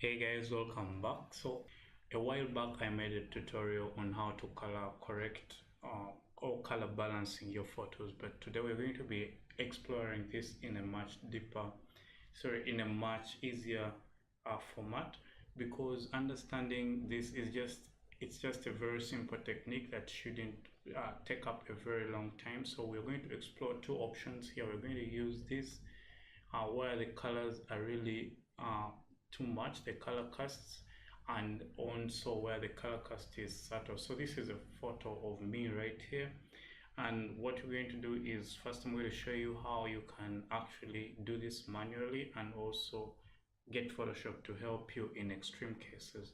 Hey guys, welcome back. So a while back I made a tutorial on how to color correct or color balancing your photos, but today we're going to be exploring this in a much easier format, because understanding this is just a very simple technique that shouldn't take up a very long time. So we're going to explore two options here. We're going to use this where the colors are really too much, the color casts, and also where the color cast is subtle. So this is a photo of me right here, and what we're going to do is first I'm going to show you how you can actually do this manually and also get Photoshop to help you in extreme cases.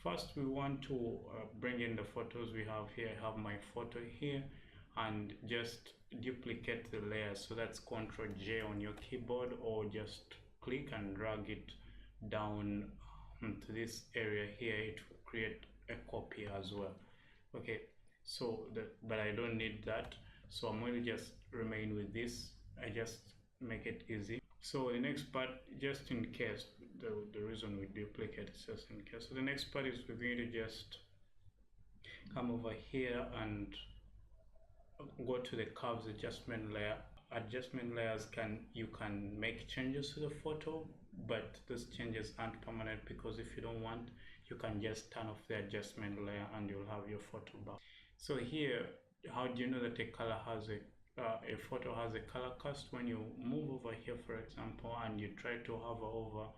First, we want to bring in the photos we have here. I have my photo here, and just duplicate the layer. So that's Ctrl J on your keyboard, or just click and drag it down to this area here. It will create a copy as well. Okay, so but I don't need that, so I'm going to just remain with this. I just make it easy. So the next part, just in case, the reason we duplicate is just in case. So the next part is we're going to just come over here and go to the curves adjustment layer. Adjustment layers you can make changes to the photo, but those changes aren't permanent, because if you don't want, you can just turn off the adjustment layer and you'll have your photo back. So here, how do you know that a photo has a color cast? When you move over here, for example, and you try to hover over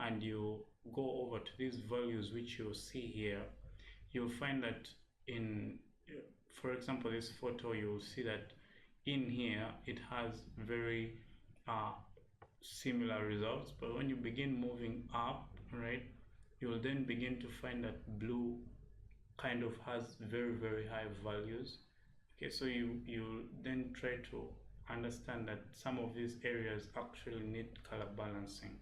and you go over to these values which you'll see here, you'll find that for example, this photo, you'll see that in here it has very similar results, but when you begin moving up, right, you'll then begin to find that blue kind of has very high values. Okay, so you then try to understand that some of these areas actually need color balancing.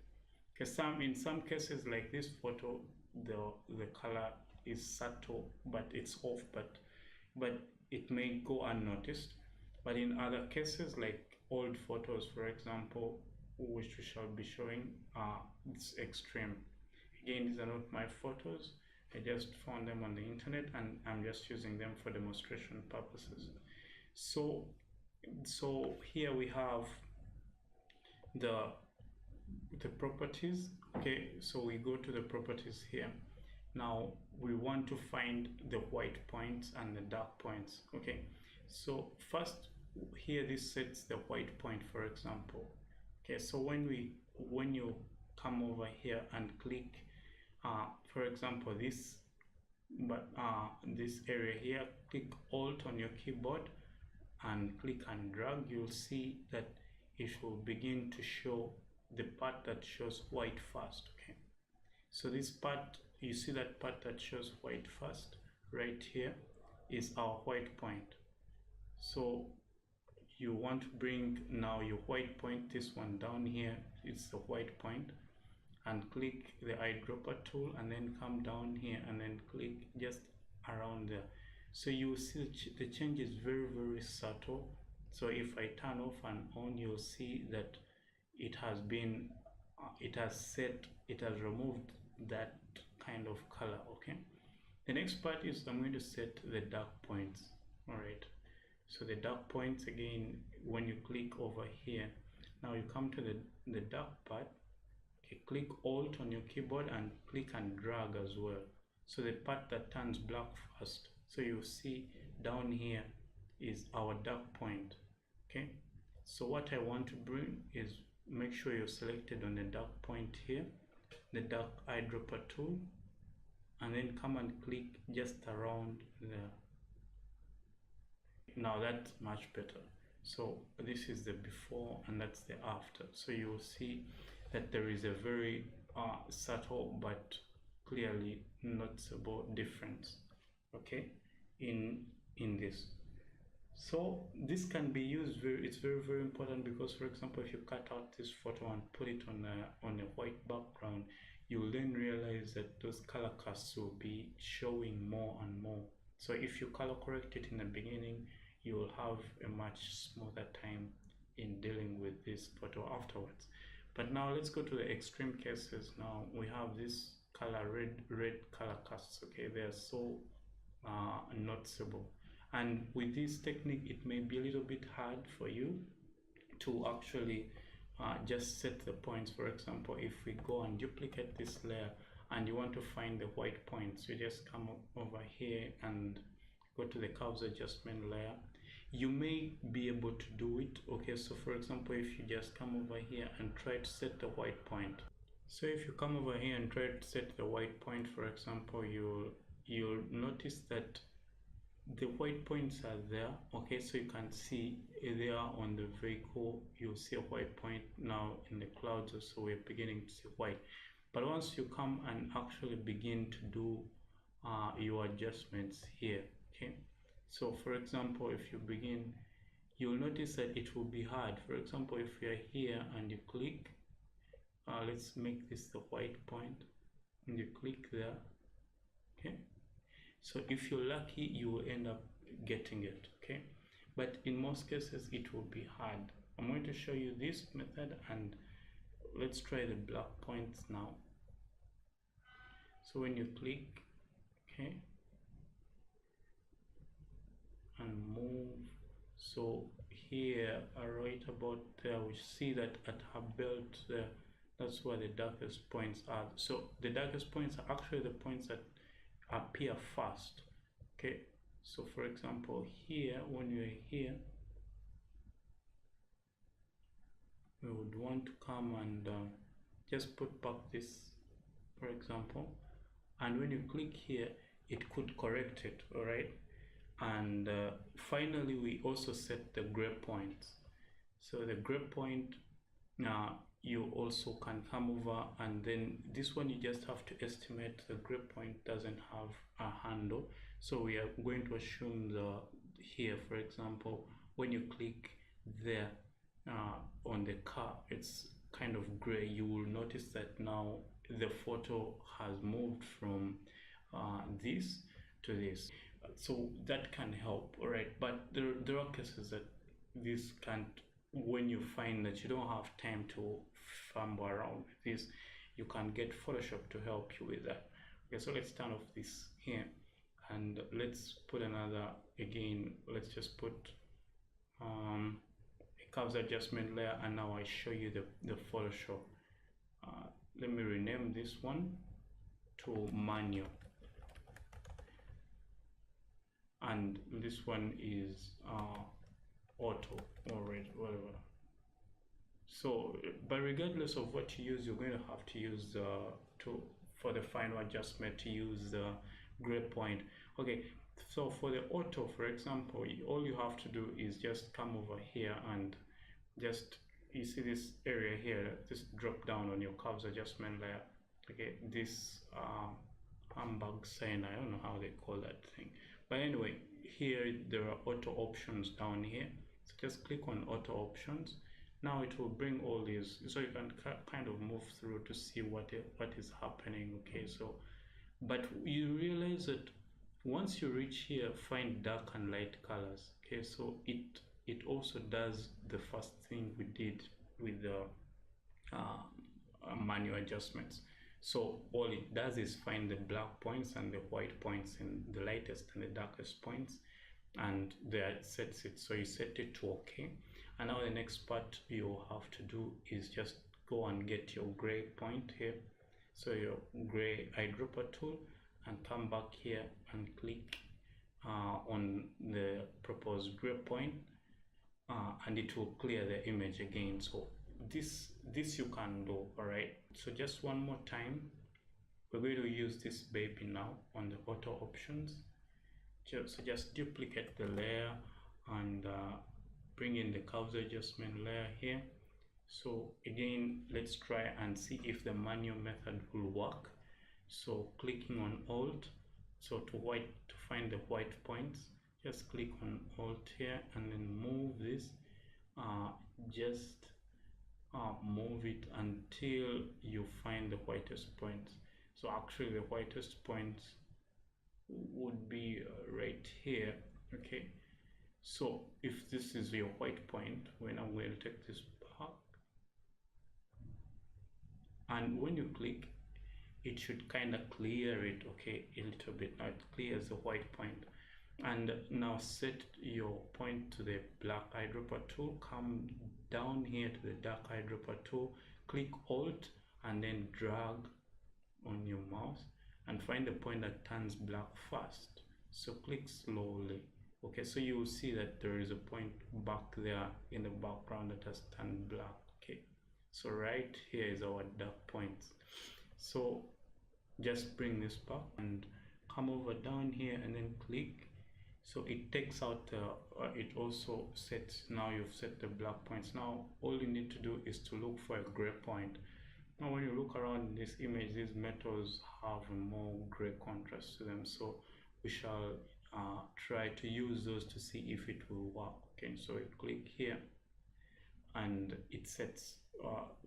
Because in some cases, like this photo, the color is subtle, but it's off, but it may go unnoticed. But in other cases, like old photos, for example, which we shall be showing, it's extreme. Again, these are not my photos. I just found them on the internet, and I'm just using them for demonstration purposes. So here we have the properties. Okay, so we go to the properties here. Now we want to find the white points and the dark points. Okay, so first here, this sets the white point, for example. Okay, so when you come over here and click for example this area here, click Alt on your keyboard and click and drag, you'll see that it will begin to show the part that shows white first. Okay, so this part, you see that part that shows white first right here is our white point. So you want to bring now your white point, this one down here, it's the white point, and click the eyedropper tool and then come down here and then click just around there. So you will see the change is very subtle. So if I turn off and on, you'll see that it has removed that kind of color. Okay, the next part is I'm going to set the dark points. All right, so the dark points, again, when you click over here, now you come to the dark part. Okay, click Alt on your keyboard and click and drag as well. So the part that turns black first. So you'll see down here is our dark point. Okay, so what I want to bring is, make sure you're selected on the dark point here, the dark eyedropper tool, and then come and click just around there. Now that's much better. So this is the before and that's the after. So you will see that there is a very subtle but clearly noticeable difference, okay, in this. So this can be used it's very important, because for example, if you cut out this photo and put it on a white background, you will then realize that those color casts will be showing more and more. So if you color correct it in the beginning, you will have a much smoother time in dealing with this photo afterwards. But now let's go to the extreme cases. Now we have this color, red color casts. Okay, they are so noticeable, and with this technique it may be a little bit hard for you to actually just set the points. For example, if we go and duplicate this layer and you want to find the white points, you just come over here and go to the curves adjustment layer. You may be able to do it. Okay, so for example, if you just come over here and try to set the white point. So if you come over here and try to set the white point, for example, you'll notice that the white points are there. Okay, so you can see there on the vehicle, you'll see a white point. Now in the clouds also we're beginning to see white. But once you come and actually begin to do your adjustments here, okay, so for example, if you begin, you'll notice that it will be hard. For example, if you're here and you click, let's make this the white point, and you click there, okay, so if you're lucky you will end up getting it, okay, but in most cases it will be hard. I'm going to show you this method, and let's try the black points now. So when you click, okay, and move, so here right about there we see that at her belt there, that's where the darkest points are. So the darkest points are actually the points that appear first. Okay, so for example here, when you're here, we would want to come and just put back this, for example, and when you click here it could correct it. All right, and finally we also set the gray points. So the gray point, now you also can come over, and then this one you just have to estimate the gray point doesn't have a handle, so we are going to assume the here, for example, when you click there on the car, it's kind of gray. You will notice that now the photo has moved from this to this, so that can help. All right, but there are cases that this can't. When you find that you don't have time to fumble around with this, you can get Photoshop to help you with that. Okay, so let's turn off this here, and let's put another, again, let's just put a curves adjustment layer, and now I show you the Photoshop. Let me rename this one to manual, and this one is auto, or red, whatever. So but regardless of what you use, you're going to have to use for the final adjustment to use the gray point. Okay, so for the auto, for example, all you have to do is just come over here and just, you see this area here, just drop down on your curves adjustment layer. Okay, this hamburg sign, I don't know how they call that thing, but anyway, here there are auto options down here. So just click on auto options. Now it will bring all these, so you can kind of move through to see what is happening. Okay, so but you realize that once you reach here, find dark and light colors. Okay, so it also does the first thing we did with the manual adjustments. So all it does is find the black points and the white points and the lightest and the darkest points, and there it sets it. So you set it to OK, and now the next part you have to do is just go and get your gray point here. So your gray eyedropper tool, and come back here and click on the proposed gray point, and it will clear the image again. So this you can do. All right, so just one more time, we're going to use this baby now on the auto options. So just duplicate the layer and bring in the curves adjustment layer here. So again, let's try and see if the manual method will work. So clicking on Alt, so to find the white points, just click on Alt here and then move this, just move it until you find the whitest points. So actually the whitest points would be right here. Okay, so if this is your white point, when I'm going to take this back, and when you click, it should kind of clear it, okay, a little bit. Now it clears the white point. And now set your point to the black eyedropper tool, come down here to the dark eyedropper tool, click Alt and then drag on your mouse and find the point that turns black first. So click slowly. Okay, so you will see that there is a point back there in the background that has turned black. Okay, so right here is our dark point. So just bring this back and come over down here and then click. So it takes out it also sets, now you've set the black points. Now all you need to do is to look for a gray point. Now when you look around in this image, these metals have a more gray contrast to them, so we shall try to use those to see if it will work. Okay, so we click here and it sets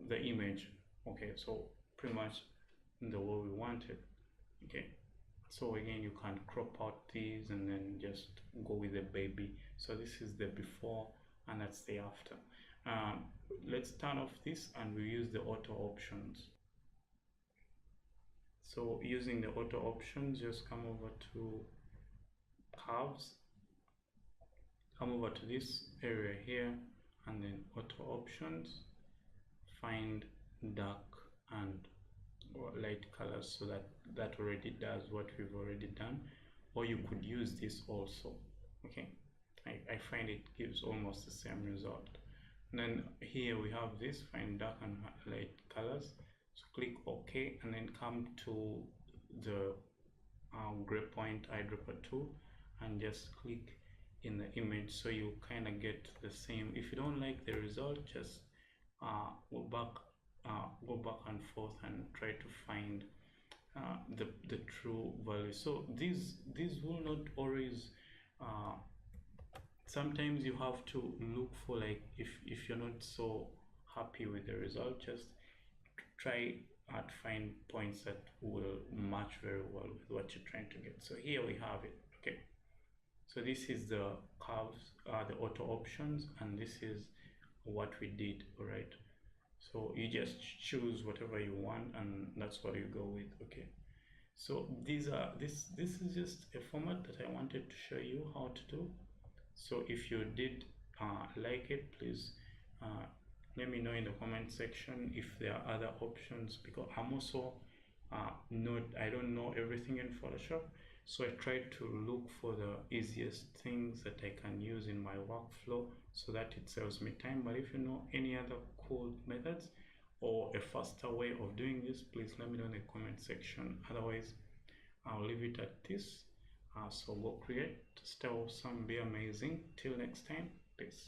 the image, okay, so pretty much the way we want it. Okay, so again, you can crop out these and then just go with the baby. So this is the before and that's the after. Let's turn off this and we use the auto options. So using the auto options, just come over to curves, come over to this area here and then auto options, find dark and light colors, so that already does what we've already done, or you could use this also. Okay, I find it gives almost the same result. And then here we have this, find dark and light colors, so click OK and then come to the gray point eyedropper tool and just click in the image, so you kind of get the same. If you don't like the result, just go back and forth and try to find the true value. So these will not always sometimes you have to look for, like, if you're not so happy with the result, just try to find points that will match very well with what you're trying to get. So here we have it. Okay, so this is the curves, the auto options, and this is what we did. All right, so you just choose whatever you want and that's what you go with. Okay, so this is just a format that I wanted to show you how to do. So if you did like it, please let me know in the comment section if there are other options, because I'm also I don't know everything in Photoshop, so I try to look for the easiest things that I can use in my workflow so that it saves me time. But if you know any other cool methods or a faster way of doing this, please let me know in the comment section. Otherwise, I'll leave it at this. So go create, stay awesome, be amazing. Till next time, peace.